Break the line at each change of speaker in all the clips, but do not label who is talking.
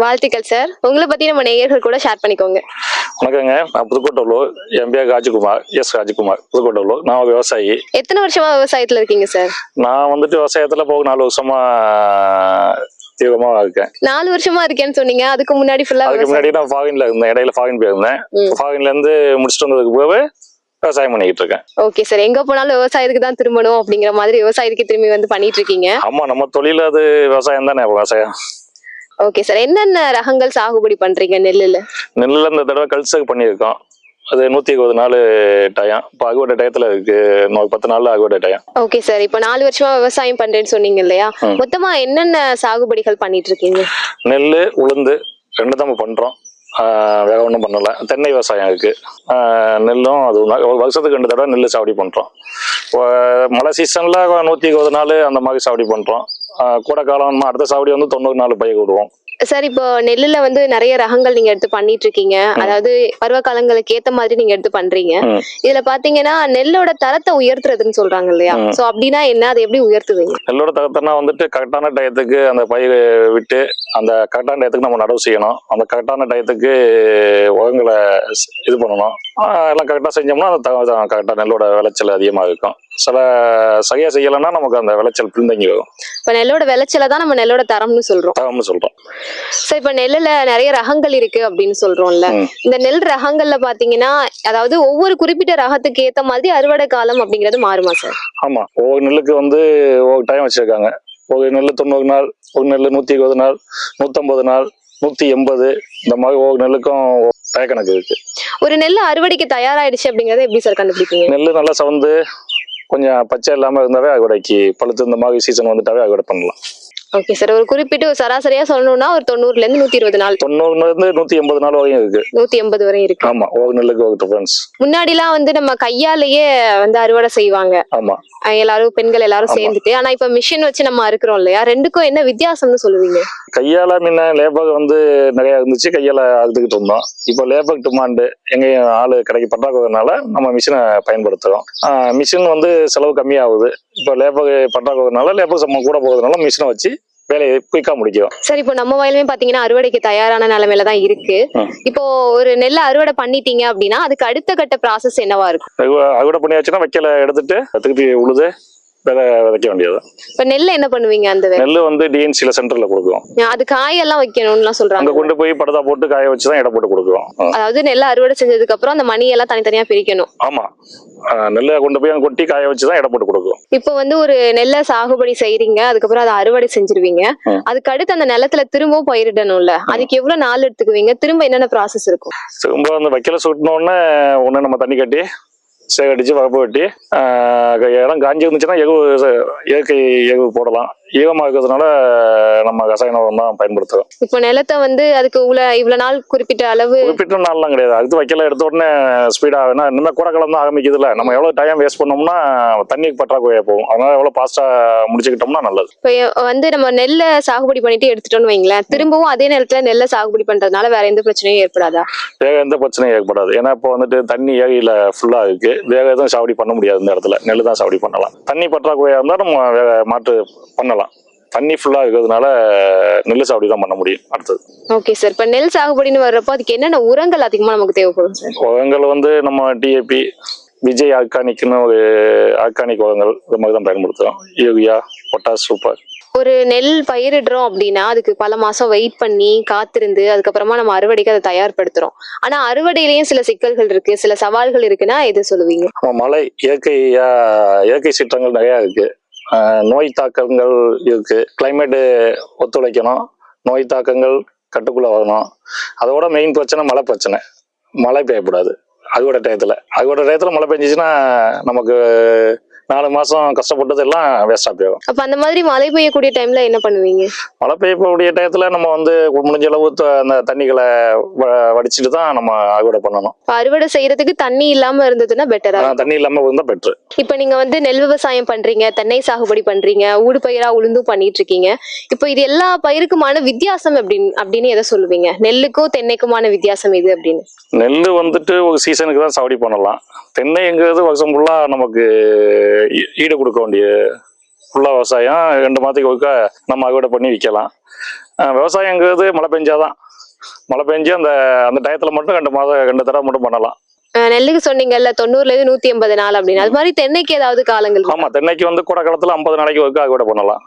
வாழ்த்துக்கள் சார். உங்கள பத்தி நம்ம நேயர்கள் கூட ஷேர் பண்ணிக்கோங்க.
வணக்கங்க. நான் புதுக்கோட்டை என் பேர் ராஜகுமார், ராஜகுமார், புதுக்கோட்டை. நான் விவசாயி.
எத்தனை வருஷமா விவசாயத்துல இருக்கீங்க சார்?
நான் விவசாயத்துல 4 வருஷமா தீவிரமா இருக்கேன்.
4 வருஷமா இருக்கேன்னு சொன்னீங்க. அதுக்கு முன்னாடி
முன்னாடி நான் ஃபாரின்ல இருந்தேன். இடையில ஃபாரின் போயிருந்தேன். ஃபாரின்ல இருந்து முடிச்சுட்டு வந்ததுக்கு பிறகு விவசாயம் பண்ணிட்டு இருக்கேன்.
Okay sir. எங்க போனாலும் விவசாயத்துக்கு தான் திரும்பணும் அப்படிங்கிற மாதிரி விவசாயத்துக்கு திரும்பி பண்ணிட்டு இருக்கீங்க.
ஆமா, நம்ம தொழில் அது விவசாயம் தானே. விவசாயம்.
Okay sir. என்னென்ன ரகங்கள் சாகுபடி பண்றீங்க நெல்லுல?
நெல்லுல இந்த தடவை கல்சக் பண்ணியிருக்கோம். அது 120 நாள் டயம். இப்போ அறுவடை டயத்துல இருக்கு. 10 நாள்ல அறுவடை டயம்.
Okay sir. இப்போ 4 வருஷமா விவசாயம் பண்றேன்னு சொன்னீங்க இல்லையா? மொத்தமா என்னென்ன சாகுபடிகள் பண்ணிட்டு இருக்கீங்க?
நெல்லு, உளுந்து 2 தான் பண்றோம். வேற ஒன்றும் பண்ணல. தென்னை விவசாயம் இருக்கு. நெல்லும் அது வருஷத்துக்கு 2 தடவை நெல் சாவடி பண்றோம். மழை சீசன்ல 120 நாள் அந்த மாதிரி சாவடி பண்றோம். கோடை காலம் அடுத்த சாவடி 90 நாள் பயிர் விடுவோம்.
சார், இப்போ நெல்லுல நிறைய ரகங்கள் நீங்க எடுத்து பண்ணிட்டு இருக்கீங்க. அதாவது பருவ காலங்களுக்கு ஏத்த மாதிரி நீங்க எடுத்து பண்றீங்க. இதுல பாத்தீங்கன்னா நெல்லோட தரத்தை உயர்த்துறதுன்னு சொல்றாங்க இல்லையா? சோ அப்படின்னா என்ன, அதை எப்படி உயர்த்துவீங்க?
நெல்லோட தரத்தைனா கரெக்டான டயத்துக்கு அந்த பயிர் விட்டு அந்த கரெக்டான டயத்துக்கு நம்ம நடவு செய்யணும். அந்த கரெக்டான டயத்துக்கு உரங்களை இது பண்ணணும். எல்லாம் கரெக்டா செஞ்சோம்னா அந்த கரெக்டா நெல்லோட விளைச்சல் அதிகமா இருக்கும். சரியா செய்யலைன்னா நமக்கு அந்த விளைச்சல் பின்தங்கி வரும்.
இப்ப நெல்லோட விளைச்சல தான் நம்ம நெல்லோட தரம்னு சொல்றோம். சார், இப்ப நெல்லுல நிறைய ரகங்கள் இருக்கு அப்படின்னு சொல்றோம்ல. இந்த நெல் ரகங்கள்ல பாத்தீங்கன்னா அதாவது ஒவ்வொரு குறிப்பிட்ட ரகத்துக்கு ஏத்த மாதிரி அறுவடை காலம் அப்படிங்கிறது மாறுமா சார்?
ஆமா, ஒவ்வொரு நெல்லுக்கு ஒவ்வொரு டைம் வச்சிருக்காங்க. ஒரு நெல் 90 நாள், ஒரு நெல் 120 நாள், 150 நாள், 180, இந்த மாதிரி ஒவ்வொரு நெல்லுக்கும் டய கணக்கு இருக்கு.
ஒரு நெல் அறுவடைக்கு தயாராயிடுச்சு அப்படிங்கறத எப்படி சார் கண்டுபிடிப்பீங்க?
நெல் நல்லா சவந்து கொஞ்சம் பச்சை இல்லாம இருந்தாவே அறுவடைக்கு பழுத்து இந்த மாதிரி சீசன் வந்துட்டாவே அறுவடை பண்ணலாம்.
Okay sir. ஒரு குறிப்பிட்டு சராசரியா சொல்லணும்னா ஒரு 90ல இருந்து 120 நாள்,
90ல இருந்து 180 நாள் வரையும் இருக்கு.
180 வரையும் இருக்கு.
ஆமா, ஒரு நெல்லுக்கு ஒரு டிஃபரன்ஸ்.
முன்னாடிலாம் நம்ம கையாலேயே அறுவடை செய்வாங்க.
ஆமா,
எல்லாரும் பெண்கள் எல்லாரும் சேர்ந்துட்டு. ஆனா இப்ப மிஷின் வச்சு நம்ம அறுக்கிறோம் இல்லையா? ரெண்டுக்கும் என்ன வித்தியாசம்னு சொல்லுவீங்க?
கையால முன்ன லேபர் நிறைய இருந்துச்சு, கையால அறுத்துக்கிட்டு இருந்தோம். இப்ப லேபர் டிமாண்டு எங்கேயும் ஆளு கிடைக்க பற்றாக்குறதுனால நம்ம மிஷினை பயன்படுத்துறோம். மிஷின் செலவு கம்மியாகுது. இப்ப லேபர் பற்றாக்குறதுனால லேபர் சம்பளம் கூட போகிறதுனால மிஷினை வச்சு வேலையை குயிக்கா முடிக்கும்.
சரி, இப்போ நம்ம வயலுமே பாத்தீங்கன்னா அறுவடைக்கு தயாரான நிலைமையில தான் இருக்கு. இப்போ ஒரு நெல்லை அறுவடை பண்ணிட்டீங்க அப்படின்னா அதுக்கு அடுத்த கட்ட ப்ராசஸ் என்னவா இருக்கும்?
அறுவடை பண்ணியாச்சுன்னா வைக்கல எடுத்துட்டு திருப்பி உழுது விதைக்க வேண்டியது.
இப்ப நெல்லை என்ன பண்ணுவீங்க? அந்த
நெல்லு டிஎன்சில சென்டர்ல கொடுக்குறோம்.
அது காயெல்லாம் வைக்கணும்னு சொல்றாங்க.
அங்க கொண்டு போய் படுதா போட்டு காய வச்சுதான் எடை போட்டு கொடுக்குறோம்.
அதாவது நெல்லை அறுவடை செஞ்சதுக்கு அப்புறம் அந்த மணி எல்லாம் தனித்தனியா பிரிக்கணும்.
ஆமா, நெல்லை கொண்டு போய் அங்க கொட்டி காய வச்சுதான் எடை போட்டு கொடுக்குறோம்.
இப்போ ஒரு நெல்லை சாகுபடி செய்றீங்க, அதுக்கப்புறம் அதை அறுவடை செஞ்சிருவீங்க. அதுக்கு அடுத்து அந்த நிலத்துல திரும்பவும் பயிரிடணும்ல, அதுக்கு எவ்வளவு நாள் எடுத்துக்குவீங்க? திரும்ப என்னென்ன ப்ராசஸ் இருக்கும்?
திரும்ப அந்த வைக்கல சுட்டினோடனே ஒண்ணு நம்ம தண்ணி கட்டி சேகடிச்சு வரப்பு வெட்டி இடம் காஞ்சி இருந்துச்சுன்னா இயற்கை எரு போடலாம். ஈரமா இருக்கிறதுனால நம்ம ரசாயன உரம் தான் பயன்படுத்துறோம்.
இப்போ நிலத்தை அதுக்கு இவ்வளவு நாள் குறிப்பிட்ட
நாள்லாம் கிடையாது. அடுத்து வைக்கல எடுத்த உடனே ஸ்பீடா இன்னும் கூட காலம் தான் ஆரம்பிக்குதுல. நம்ம எவ்வளவு டைம் வேஸ்ட் பண்ணோம்னா தண்ணிக்கு பற்றாக்குறையா போகும். அதனால எவ்வளவு பாஸ்டா முடிச்சுக்கிட்டோம்னா நல்லது.
இப்போ நம்ம நெல்லை சாகுபடி பண்ணிட்டு எடுத்துட்டோம்னு வைங்களேன், திரும்பவும் அதே நேரத்துல நெல்லை சாகுபடி பண்றதுனால வேற எந்த பிரச்சனையும் ஏற்படாதா?
வேற எந்த பிரச்சனையும் ஏற்படாது. ஏன்னா இப்போ தண்ணி ஏரியில ஃபுல்லா இருக்கு. வேற எதுவும் சாவடி பண்ண முடியாது. இந்த இடத்துல நெல் தான் சாவடி பண்ணலாம். தண்ணி பற்றாக்குறையா இருந்தா நம்ம வேற மாற்று பண்ணலாம். தண்ணி ஃபுல்லா இருக்கிறதுனால நெல் சாகுபடி தான் பண்ண முடியும் அடுத்தது.
Okay sir. இப்ப நெல் சாகுபடின்னு வர்றப்போ அதுக்கு என்னென்ன உரங்கள் அதிகமா நமக்கு தேவைப்படும் சார்?
உரங்கள் நம்ம டிஏபி, விஜய் ஆர்கானிக்னு ஒரு ஆர்கானிக் உரங்கள் இந்த மாதிரி தான் பயன்படுத்துறோம். Urea, potash, super.
ஒரு நெல் பயிரிடுறோம் அப்படின்னா அதுக்கு பல மாசம் வெயிட் பண்ணி காத்திருந்து அதுக்கப்புறமா நம்ம அறுவடைக்கு அதை தயார்படுத்துறோம். ஆனா அறுவடையிலயும் சில சிக்கல்கள் இருக்கு, சில சவால்கள் இருக்குன்னா எது சொல்லுவீங்க?
மழை, இயற்கை சீற்றங்கள் நிறைய இருக்கு. நோய் தாக்கங்கள் இருக்கு. கிளைமேட் ஒத்துழைக்கணும், நோய் தாக்கங்கள் கட்டுக்குள்ள வரணும். அதோட மெயின் பிரச்சனை மழை பிரச்சனை. மழை பெய்யக்கூடாது அறுவடை டயத்துல மழை பெஞ்சிச்சுன்னா நமக்கு 4 மாசம் கஷ்டப்பட்டது எல்லாம் வேஸ்டா போயிடும்.
அப்ப அந்த மாதிரி மழை பெய்யக்கூடிய டைம்ல என்ன பண்ணுவீங்க?
மழை பெய்யக்கூடிய டயத்துல நம்ம முடிஞ்ச அளவு அந்த தண்ணிகளை வடிச்சிட்டு தான் நம்ம அறுவடை பண்ணணும்.
அறுவடை செய்யறதுக்கு தண்ணி இல்லாம இருந்ததுன்னா பெட்டரா?
தண்ணி இல்லாம இருந்தா பெட்டர்.
இப்ப நீங்க நெல் விவசாயம் பண்றீங்க, தென்னை சாகுபடி பண்றீங்க, ஊடு பயிரா உளுந்தும் பண்ணிட்டு இருக்கீங்க. இப்போ இது எல்லா பயிருக்குமான வித்தியாசம் அப்படின்னு எதை சொல்லுவீங்க? நெல்லுக்கும் தென்னைக்குமான வித்தியாசம் எது அப்படின்னு?
நெல்லு ஒரு சீசனுக்கு தான் சாவடி பண்ணலாம். தென்னைங்கிறது வருஷம் ஃபுல்லா நமக்கு ஈடு கொடுக்க வேண்டிய ஃபுல்லா விவசாயம். 2 மாதத்துக்கு ஒருக்கா நம்ம அறுவடை பண்ணி விற்கலாம். விவசாயங்கிறது மழை பெஞ்சாதான், மழை பெஞ்சு அந்த அந்த டயத்துல மட்டும் 2 தடவை மட்டும் பண்ணலாம்.
நெல்லுக்கு சொன்னீங்கல்ல 90ல இருந்து 180 நாள் அப்படின்னு, அது மாதிரி தென்னைக்கு ஏதாவது காலங்கள் இருக்கா?
ஆமா, தென்னைக்கு வந்து கோடை காலத்துல 50 நாளைக்கு ஒருக்கா அறுவடை பண்ணலாம்,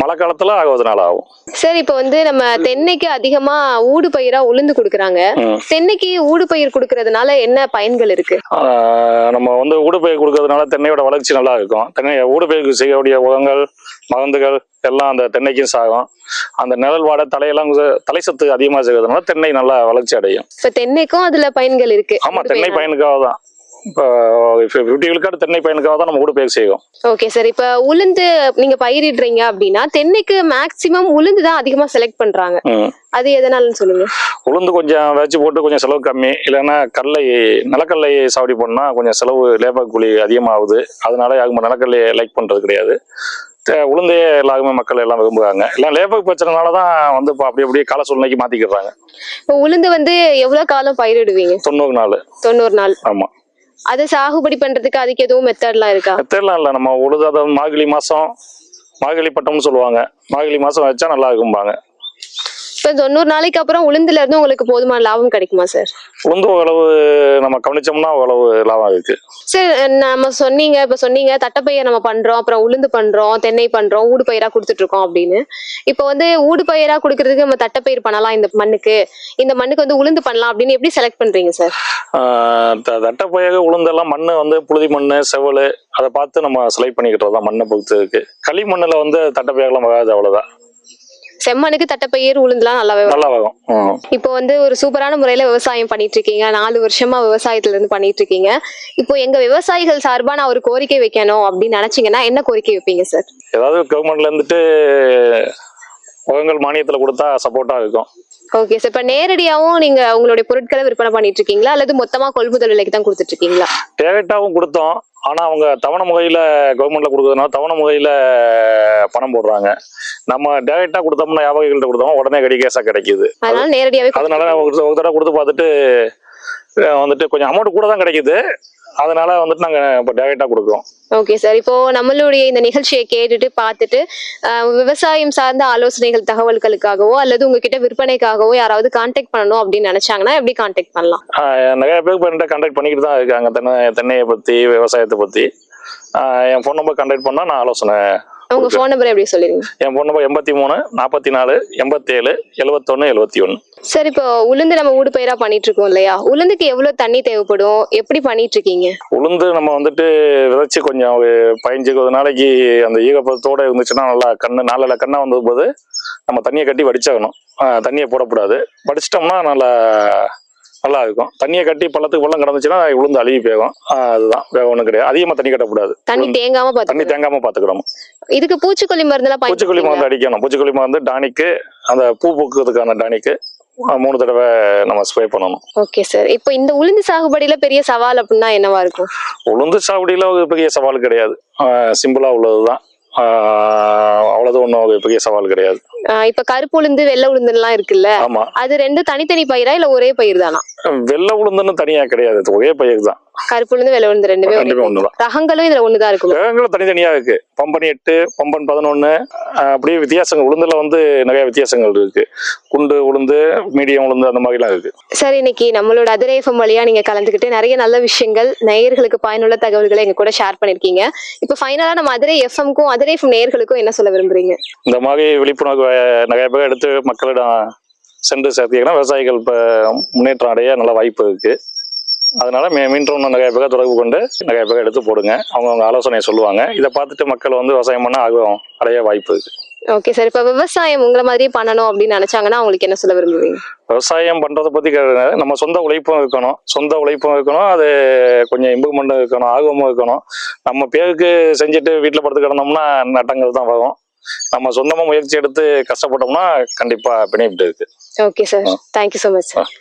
மழை காலத்துல 60 நாள் ஆகும்.
சரி, இப்ப வந்து நம்ம தென்னைக்கு அதிகமா ஊடு பயிரா உளுந்து கொடுக்குறாங்க. தென்னைக்கு ஊடு பயிர் கொடுக்கறதுனால என்ன பயன்கள் இருக்கு?
நம்ம வந்து ஊடுபயிர் கொடுக்கறதுனால தென்னையோட வளர்ச்சி நல்லா இருக்கும். தென்னை ஊடுபயிருக்கு செய்யக்கூடிய உரங்கள், மருந்துகள் எல்லாம் அந்த தென்னைக்கும் சாகும். அந்த நிழல் வாடை தலையெல்லாம் தலை சத்து அதிகமா செய்யறதுனால தென்னை நல்லா வளர்ச்சி அடையும்.
இப்ப தென்னைக்கும் அதுல பயன்கள் இருக்கு.
ஆமா, தென்னை பயனுக்காக தான். இப்போ 50 விழுக்காடு தென்னை பயனுக்காக தான் நம்ம ஊடுபயிர் செய்வோம்.
ஓகே சார், இப்ப உளுந்து நீங்க பயிரிடுறீங்க அப்படின்னா தென்னைக்கு மேக்சிமம் உளுந்து தான் அதிகமா செலக்ட் பண்றாங்க. அது எதனாலன்னு சொல்லுங்க.
உளுந்து கொஞ்சம் வச்சு போட்டு கொஞ்சம் செலவு கம்மி, இல்லைன்னா நிலக்கடலை சாவடி பண்ணா கொஞ்சம் செலவு லேபர் கூலி அதிகமாகுது. அதனால யாருமே நிலக்கடலையை லைக் பண்றது கிடையாது. உளுந்தே எல்லாருமே மக்கள் எல்லாம் விரும்புறாங்க. எல்லாம் லேபர் பிரச்சனைனாலதான் வந்து அப்படியே கால சூழ்நிலைக்கு மாத்திக்கிறாங்க.
இப்போ உளுந்து வந்து எவ்வளவு காலம் பயிரிடுவீங்க?
90 நாள்.
90 நாள்.
ஆமா.
அது சாகுபடி பண்றதுக்கு அதுக்கு எதுவும் மெத்தட்லாம் இருக்கா?
மெத்தட்லாம் இல்ல, நம்ம உழுது அதை மார்கழி பட்டம்னு சொல்லுவாங்க, மார்கழி மாசம் வச்சா நல்லா இருக்கும்பாங்க.
இப்ப 90 நாளைக்கு அப்புறம் உளுந்துல இருந்து உங்களுக்கு போதுமான லாபம் கிடைக்குமா சார்?
உளுந்து ஓரளவு நம்ம கவனிச்சோம்னா ஓரளவு லாபம் இருக்கு
சார். நம்ம சொன்னீங்க தட்டைப்பயிர் நம்ம பண்றோம், அப்புறம் உளுந்து பண்றோம், தென்னை பண்றோம், ஊடு பயிரா கொடுத்துட்டு இருக்கோம் அப்படின்னு. இப்ப வந்து ஊடு பயிரா கொடுக்கறதுக்கு நம்ம தட்டைப்பயிர் பண்ணலாம், இந்த மண்ணுக்கு வந்து உளுந்து பண்ணலாம் அப்படின்னு எப்படி செலக்ட் பண்றீங்க சார்?
தட்டைப்பயிர் உளுந்தெல்லாம் மண்ணு வந்து புழுதி மண்ணு, செவல், அதை பார்த்து நம்ம செலக்ட் பண்ணிக்கிட்டு தான். மண்ணை பொறுத்து இருக்கு. களிமண்ணுல வந்து தட்டைப்பயிரெல்லாம் வராது, அவ்வளவுதான்.
செம்மண்ணுக்கு தட்டைப்பயிர் உளுந்துலாம் நல்லா வரும். இப்போ வந்து ஒரு சூப்பரான முறையில விவசாயம் பண்ணிட்டு இருக்கீங்க. 4 வருஷமா விவசாயத்துல இருந்து பண்ணிட்டு இருக்கீங்க. இப்போ எங்க விவசாயிகள் சார்பா நான் ஒரு கோரிக்கை வைக்கணும் அப்படின்னு நினைச்சீங்கன்னா என்ன கோரிக்கை வைப்பீங்க சார்?
ஏதாவது கவர்மெண்ட்ல இருந்துட்டு உரங்கள் மானியத்துல கொடுத்தா சப்போர்ட்டா இருக்கும்.
Okay sir. இப்ப நேரடியாவும் நீங்க உங்களுடைய பொருட்களை விற்பனை பண்ணிட்டு இருக்கீங்களா, அல்லது மொத்தமா கொள்முதல் விலைக்கு தான் கொடுத்துட்டு இருக்கீங்களா?
டேரக்டாவும் கொடுத்தோம், ஆனா அவங்க தவணை முறையில கவர்மெண்ட்ல கொடுக்கறதுனால தவணை முறையில பணம் போடுறாங்க. நம்ம டைரக்டா கொடுத்தோம்னா வியாபாரிகள்ட்ட கொடுத்தோம்னா உடனே கேஸா கிடைக்குது.
அதனால நேரடியாவே
அதனால ஒரு தடவை கொடுத்து பார்த்துட்டு வந்துட்டு கொஞ்சம் அமௌண்ட் கூட தான் கிடைக்குது. அதனால வந்துட்டு நாங்க இப்போ டைரக்டா கொடுக்குறோம்.
Okay sir. இப்போ நம்மளுடைய இந்த நிகழ்ச்சியை கேட்டுட்டு பார்த்துட்டு விவசாயம் சார்ந்த ஆலோசனைகள் தகவல்களுக்காகவோ அல்லது உங்ககிட்ட விற்பனைக்காகவோ யாராவது கான்டாக்ட் பண்ணணும் அப்படின்னு நினைச்சாங்கன்னா எப்படி கான்டாக்ட் பண்ணலாம்?
நிறைய பேர் கான்டாக்ட் பண்ணிக்கிட்டு தான் இருக்காங்க. தென்னையை பத்தி, விவசாயத்தை பத்தி. என் ஃபோன் நம்பர் கான்டாக்ட் பண்ணா நான் ஆலோசனை.
உங்க ஃபோன் நம்பர் எப்படி சொல்லிருங்க?
என் ஃபோன் நம்பர் 83 44 87 71 71.
சார், இப்போ உளுந்து நம்ம ஊடு பயிரா பண்ணிட்டு இருக்கோம் இல்லையா, உளுந்துக்கு எவ்வளவு தண்ணி தேவைப்படும், எப்படி பண்ணிட்டு இருக்கீங்க?
உளுந்து நம்ம வந்துட்டு விதைச்சு கொஞ்சம் 15-20 நாளைக்கு அந்த ஈரப்பதத்தோட இருந்துச்சுன்னா நல்லா நாளில் கண்ணா வந்தது போது நம்ம தண்ணியை கட்டி வடிச்சாகணும். தண்ணியை போடக்கூடாது. வடிச்சிட்டோம்னா நல்லா இருக்கும். தண்ணியை கட்டி பள்ளம் கிடந்துச்சுன்னா உளுந்து அழுகி போகும். அதுதான், வேற ஒண்ணும் கிடையாது. அதிகமா தண்ணி கட்டக்கூடாது.
தண்ணி தேங்காம
பாத்துக்கணும்.
இதுக்கு பூச்சிக்கொல்லி மருந்து
அடிக்கணும். பூச்சிக்கொல்லி மருந்து டானிக்கு, அந்த பூ பூக்குறதுக்கான டானிக்கு 3 தடவை நம்ம ஸ்ப்ரே பண்ணணும்.
Okay sir. இப்போ இந்த உளுந்து சாகுபடியில பெரிய சவால் அப்படின்னா என்னவா இருக்கும்?
உளுந்து சாகுபடியில ஒரு பெரிய சவால் கிடையாது, சிம்பிளா உள்ளதுதான். அவ்வளவு ஒண்ணும் பெரிய சவால் கிடையாது.
இப்ப கருப்பு உளுந்து, வெள்ளை உளுந்து எல்லாம் இருக்குல்ல, அது ரெண்டும் தனித்தனி பயிரா இல்ல ஒரே பயிர் தானா?
வெள்ளை உளுந்துன்னு தனியா கிடையாது, ஒரே பயிர் தான்.
கருப்பு உளுந்து, வெள்ளை உளுந்து ரெண்டுமே ஒண்ணுதான். ரகங்களும் இதுல ஒண்ணுதான் இருக்கும்.
ரகங்களும் தனித்தனியா இருக்கு. பம்பன் 8, பம்பன் 11, அப்படியே வித்தியாசங்கள். உளுந்துல வந்து நிறைய வித்தியாசங்கள் இருக்கு. குண்டு உளுந்து, மீடியம் உளுந்து, அந்த மாதிரி எல்லாம் இருக்கு.
சார், இன்னைக்கு நம்மளோட அதிரை FM வழியா நீங்க கலந்துக்கிட்டு நிறைய நல்ல விஷயங்கள், நேயர்களுக்கு பயனுள்ள தகவல்களை எங்க கூட ஷேர் பண்ணிருக்கீங்க. இப்ப ஃபைனலா நம்ம அதிரை FMக்கும் அதிரை FM நேயர்களுக்கும் என்ன சொல்ல விரும்புறீங்க?
இந்த மாதிரி விழிப்புணர்வு நிறைய பேர் எடுத்து மக்களிடம் சென்று சேர்த்தீங்கன்னா விவசாயிகள் இப்ப முன்னேற்றம் அடைய நல்ல வாய்ப்பு இருக்கு. அதனால மீண்டும் நிறைய பேர் தொடர்பு கொண்டு நிறைய பேர் எடுத்து போடுங்க. அவங்க ஆலோசனையை சொல்லுவாங்க. இதை பார்த்துட்டு மக்கள் வந்து விவசாயம் பண்ண ஆர்வம் அடைய வாய்ப்பு இருக்கு.
Okay sir. இப்ப விவசாயம் உங்களை மாதிரி பண்ணணும் அப்படின்னு நினைச்சாங்கன்னா அவங்களுக்கு என்ன சொல்ல விரும்புவீங்க?
விவசாயம் பண்றதை பத்தி நம்ம சொந்த உழைப்பும் இருக்கணும். அது கொஞ்சம் இம்ப்ரூவ்மெண்ட் இருக்கணும், ஆர்வமும் இருக்கணும். நம்ம பேருக்கு செஞ்சுட்டு வீட்டுல படுத்து கிடந்தோம்னா நட்டங்கள் தான் வரும். நம்ம சொந்தமா முயற்சி எடுத்து கஷ்டப்பட்டோம்னா கண்டிப்பா பெனிஃபிட் இருக்கு.
Okay sir. Thank you so much sir.